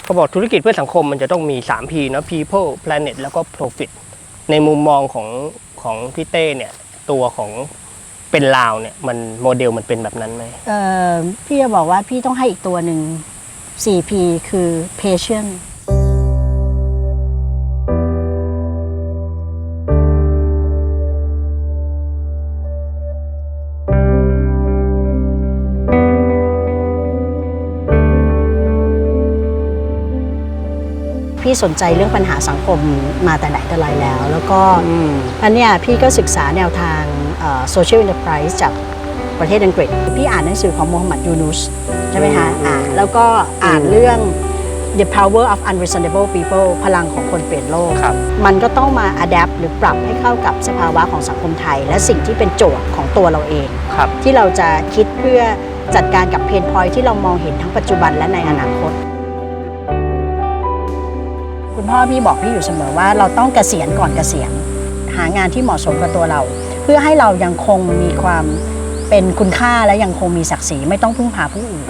เขาบอกธุรกิจเพื่อสังคมมันจะต้องมี 3P เนาะ people planet แล้วก็ profit ในมุมมองของพี่เต้เนี่ยตัวของเป็นลาวเนี่ยมันโมเดลมันเป็นแบบนั้นไหม พี่จะบอกว่าพี่ต้องให้อีกตัวหนึ่ง 4P คือ patientพี่สนใจเรื่องปัญหาสังคมมาแต่ไหนแต่ไรแล้วก็อันเนี้ยพี่ก็ศึกษาแนวทางsocial enterprise จากประเทศอังกฤษพี่อ่านหนังสือของมูฮัมหมัดยูนุสใช่ไหมคะแล้วก็อ่านเรื่อง The Power of Unreasonable People พลังของคนเปลี่ยนโลกมันก็ต้องมา adapt หรือปรับให้เข้ากับสภาวะของสังคมไทยและสิ่งที่เป็นโจทย์ของตัวเราเองที่เราจะคิดเพื่อจัดการกับเพนพอยท์ที่เรามองเห็นทั้งปัจจุบันและในอนาคตคุณพ่อพี่บอกพี่อยู่เสมอว่าเราต้องเกษียณก่อนเกษียณหางานที่เหมาะสมกับตัวเราเพื่อให้เรายังคงมีความเป็นคุณค่าและยังคงมีศักดิ์ศรีไม่ต้องพึ่งพาผู้อื่น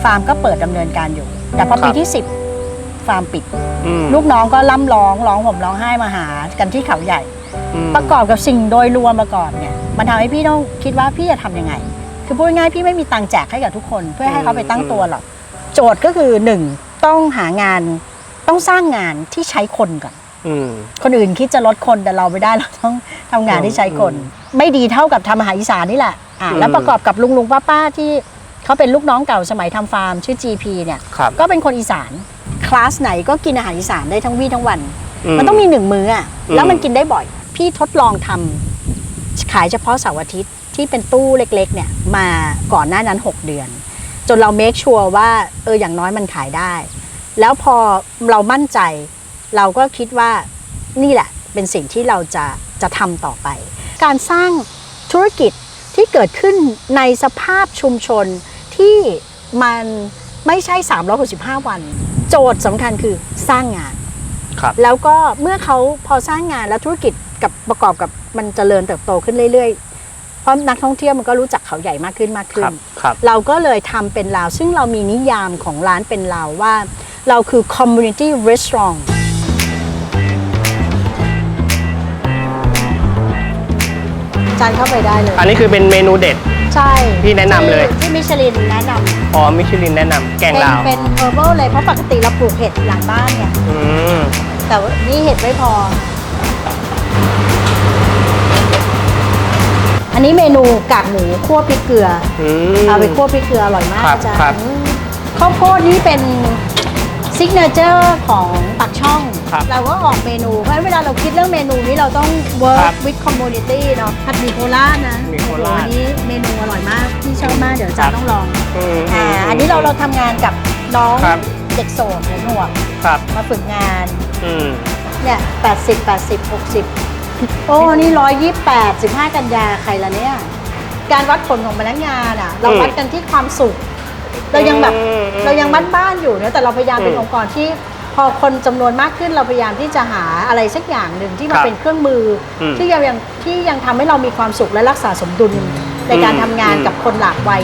ฟาร์มก็เปิดดำเนินการอยู่แต่พอปีที่10ฟาร์มปิดลูกน้องก็ล่ำร้องห่มร้องไห้มาหากันที่เขาใหญ่ประกอบกับสิ่งโดยรวมมาก่อนเนี่ยมันทำให้พี่ต้องคิดว่าพี่จะทำยังไงคือพูดง่ายพี่ไม่มีตังค์แจกให้กับทุกคนเพื่อให้เขาไปตั้งตัวหรอกโจทย์ก็คือ1ต้องหางานต้องสร้างงานที่ใช้คนก่อนคนอื่นคิดจะลดคนแต่เราไม่ได้เราต้องทำงานที่ใช้คนไม่ดีเท่ากับทำอาหารอีสานนี่แหละแล้วประกอบกับลุงป้าที่เขาเป็นลูกน้องเก่าสมัยทำฟาร์มชื่อ GP เนี่ยก็เป็นคนอีสานคลาสไหนก็กินอาหารอีสานได้ทั้งวี่ทั้งวันมันต้องมี1 มื้อแล้วมันกินได้บ่อยพี่ทดลองทำขายเฉพาะเสาร์อาทิตย์ที่เป็นตู้เล็กๆเนี่ยมาก่อนหน้านั้น6 เดือนจนเราเมคชัวร์ว่าอย่างน้อยมันขายได้แล้วพอเรามั่นใจเราก็คิดว่านี่แหละเป็นสิ่งที่เราจะทำต่อไปการสร้างธุรกิจที่เกิดขึ้นในสภาพชุมชนที่มันไม่ใช่365 วันโจทย์สำคัญคือสร้างงานแล้วก็เมื่อเขาพอสร้างงานแล้วธุรกิจกับประกอบกับมันเจริญเติบโตขึ้นเรื่อยๆเพราะนักท่องเที่ยวมันก็รู้จักเขาใหญ่มากขึ้นเราก็เลยทำเป็นลาวซึ่งเรามีนิยามของร้านเป็นลาวว่าเราคือ community restaurant จานเข้าไปได้เลยอันนี้คือเป็นเมนูเด็ดใช่พี่แนะนำเลยที่มิชลินแนะนำอ๋อมิชลินแนะนำแกงลาวเป็น herbal เลยเพราะปกติเราปลูกเห็ดหลังบ้านเนี่ยแต่นี่เห็ดไม่พออันนี้เมนูกากหมูคั่วพริกเกลือเอาไปคั่วพริกเกลืออร่อยมากจ้ะข้าวโพดนี่เป็นซิกเนเจอร์ของปากช่องเราก็ออกเมนูเพราะเวลาเราคิดเรื่องเมนูนี้เราต้อง work with community เนาะผัดหมี่โคราชนะอันนี้เมนูอร่อยมากที่ชอบมากเดี๋ยวจะต้องลองอันนี้เราทำงานกับน้องเด็กโสดหนวกมาฝึกงานเนี่ย80 60โอ้นี่128 15 กันยาใครละเนี่ยการวัดผลของพนักงานเราวัดกันที่ความสุขเรายังบ้านอยู่เนี่ยแต่เราพยายามเป็นองค์กรที่พอคนจำนวนมากขึ้นเราพยายามที่จะหาอะไรสักอย่างหนึ่งที่มาเป็นเครื่องมือที่ยังทำให้เรามีความสุขและรักษาสมดุลในการทำงานกับคนหลากวัย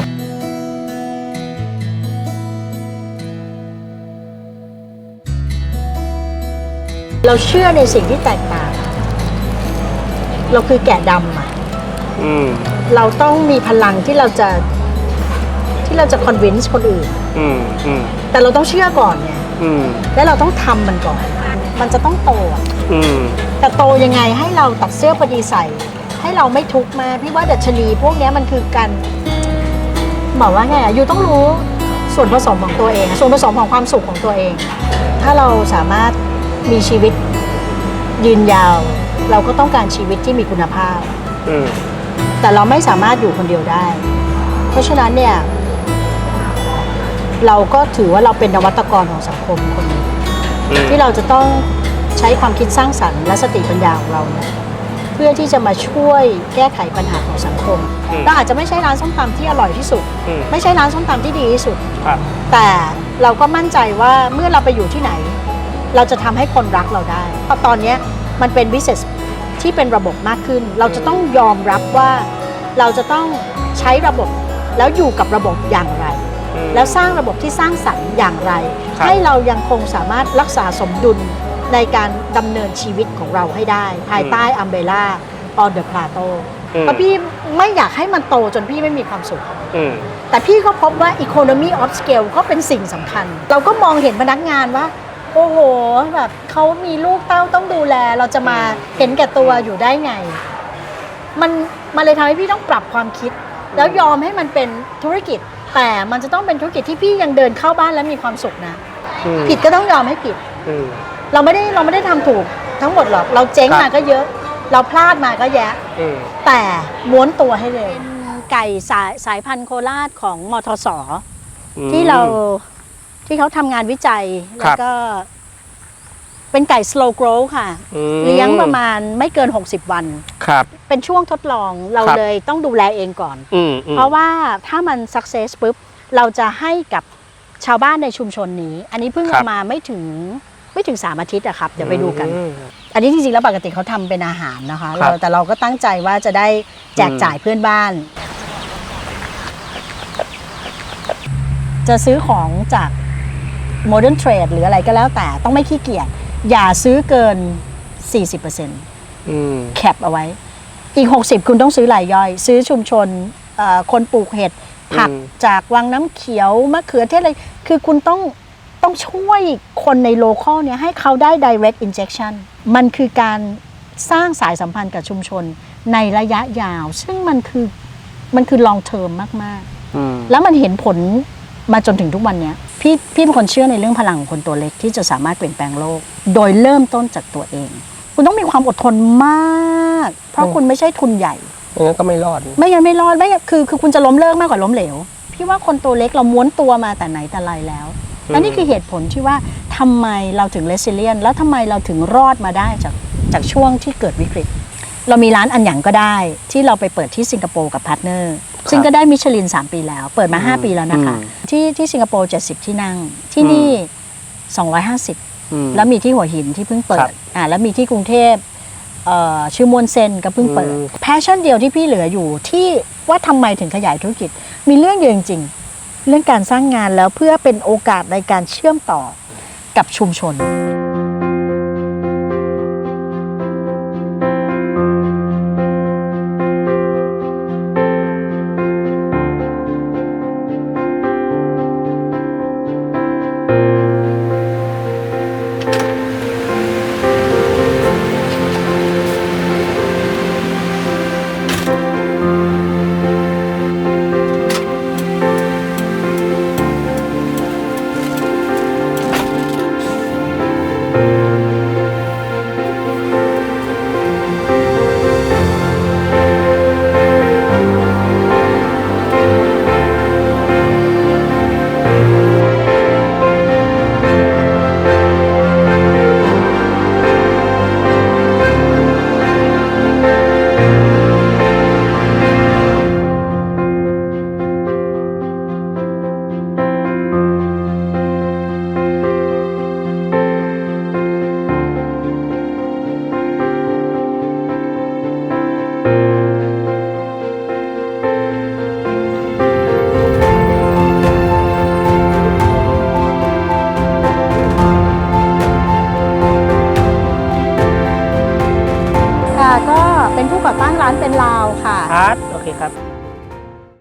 เราเชื่อในสิ่งที่แตกต่างเราคือแกะดำเราต้องมีพลังที่เราจะคอนวินส์คนอื่นแต่เราต้องเชื่อก่อนไงและเราต้องทำมันก่อนมันจะต้องโตแต่โตยังไงให้เราตัดเสื้อพอดีใส่ให้เราไม่ทุกข์มาพี่ว่าดัชนีพวกนี้มันคือการบอกว่าไงอยู่ต้องรู้ส่วนผสมของตัวเองส่วนผสมของความสุขของตัวเองถ้าเราสามารถมีชีวิตยืนยาวเราก็ต้องการชีวิตที่มีคุณภาพแต่เราไม่สามารถอยู่คนเดียวได้เพราะฉะนั้นเนี่ยเราก็ถือว่าเราเป็นนวัตกรของสังคมคนหนึ่งที่เราจะต้องใช้ความคิดสร้างสรรค์และสติปัญญาของเราเนี่ยเพื่อที่จะมาช่วยแก้ไขปัญหาของสังคมเราอาจจะไม่ใช่ร้านส้มตำที่อร่อยที่สุดไม่ใช่ร้านส้มตำที่ดีที่สุดแต่เราก็มั่นใจว่าเมื่อเราไปอยู่ที่ไหนเราจะทำให้คนรักเราได้เพราะตอนนี้มันเป็น business ที่เป็นระบบมากขึ้นเราจะต้องยอมรับว่าเราจะต้องใช้ระบบแล้วอยู่กับระบบอย่างไร แล้วสร้างระบบที่สร้างสรรค์อย่างไร ครับ ให้เรายังคงสามารถรักษาสมดุลในการดำเนินชีวิตของเราให้ได้ ภายใต้อัมเบร่า on the plateau เพราะพี่ไม่อยากให้มันโตจนพี่ไม่มีความสุข แต่พี่ก็พบว่า economy of scale ก็เป็นสิ่งสำคัญ เราก็มองเห็นพนักงานว่า โอ้โหแบบเขามีลูกเต้าต้องดูแล เราจะมาเห็นแก่ตัวอยู่ได้ไง มันเลยทำให้พี่ต้องปรับความคิด แล้วยอมให้มันเป็นธุรกิจ แต่มันจะต้องเป็นธุรกิจที่พี่ยังเดินเข้าบ้านแล้วมีความสุขนะ ผิดก็ต้องยอมให้ผิด เราไม่ได้ทำถูกทั้งหมดหรอก เราเจ๊งมาก็เยอะ เราพลาดมาก็แยะ แต่ม้วนตัวให้เร็วไก่สายพันธุ์โคราชของมทสที่เขาทำงานวิจัย แล้วก็เป็นไก่ slow grow ค่ะ เลี้ยงประมาณไม่เกิน 60 วัน ครับ เป็นช่วงทดลองเราเลยต้องดูแลเองก่อน เพราะว่าถ้ามัน success ปุ๊บ เราจะให้กับชาวบ้านในชุมชนนี้ อันนี้เพิ่งเอามาไม่ถึง3 อาทิตย์อะครับ เดี๋ยวไปดูกัน อันนี้จริงๆแล้วปกติเขาทำเป็นอาหารนะคะแต่เราก็ตั้งใจว่าจะได้แจกจ่ายเพื่อนบ้าน จะซื้อของจาก Modern Trade หรืออะไรก็แล้วแต่ต้องไม่ขี้เกียจอย่าซื้อเกิน 40%แคปเอาไว้ อีก 60 คุณต้องซื้อรายย่อย ซื้อชุมชนคนปลูกเห็ดผักจากวังน้ำเขียวมะเขือเทศอะไรคือคุณต้องช่วยคนในโลคอลเนี่ยให้เขาได้ direct injection มันคือการสร้างสายสัมพันธ์กับชุมชนในระยะยาว ซึ่งมันคือ long term มากๆแล้วมันเห็นผลมาจนถึงทุกวันเนี้ยพี่เป็นคนเชื่อในเรื่องพลังของคนตัวเล็กที่จะสามารถเปลี่ยนแปลงโลกโดยเริ่มต้นจากตัวเองคุณต้องมีความอดทนมากเพราะคุณไม่ใช่ทุนใหญ่งั้นก็ไม่รอดไม่รอดคือคุณจะล้มเลิกมากกว่าล้มเหลวพี่ว่าคนตัวเล็กเราม้วนตัวมาแต่ไหนแต่ไรแล้วและนี่คือเหตุผลที่ว่าทำไมเราถึง resilient แล้วทำไมเราถึงรอดมาได้จากช่วงที่เกิดวิกฤตเรามีร้านอันหยั่งก็ได้ที่เราไปเปิดที่สิงคโปร์กับพาร์ทเนอร์ซึ่งก็ได้มิชลิน3 ปีแล้วเปิดมา5 ปีแล้วนะคะที่สิงคโปร์70 ที่นั่งที่นี่250แล้วมีที่หัวหินที่เพิ่งเปิดแล้วมีที่กรุงเทพชื่อมวนเซนก็เพิ่งเปิดแพชชั่นเดียวที่พี่เหลืออยู่ที่ว่าทำไมถึงขยายธุรกิจมีเรื่องเดียวจริงๆเรื่องการสร้างงานแล้วเพื่อเป็นโอกาสในการเชื่อมต่อกับชุมชน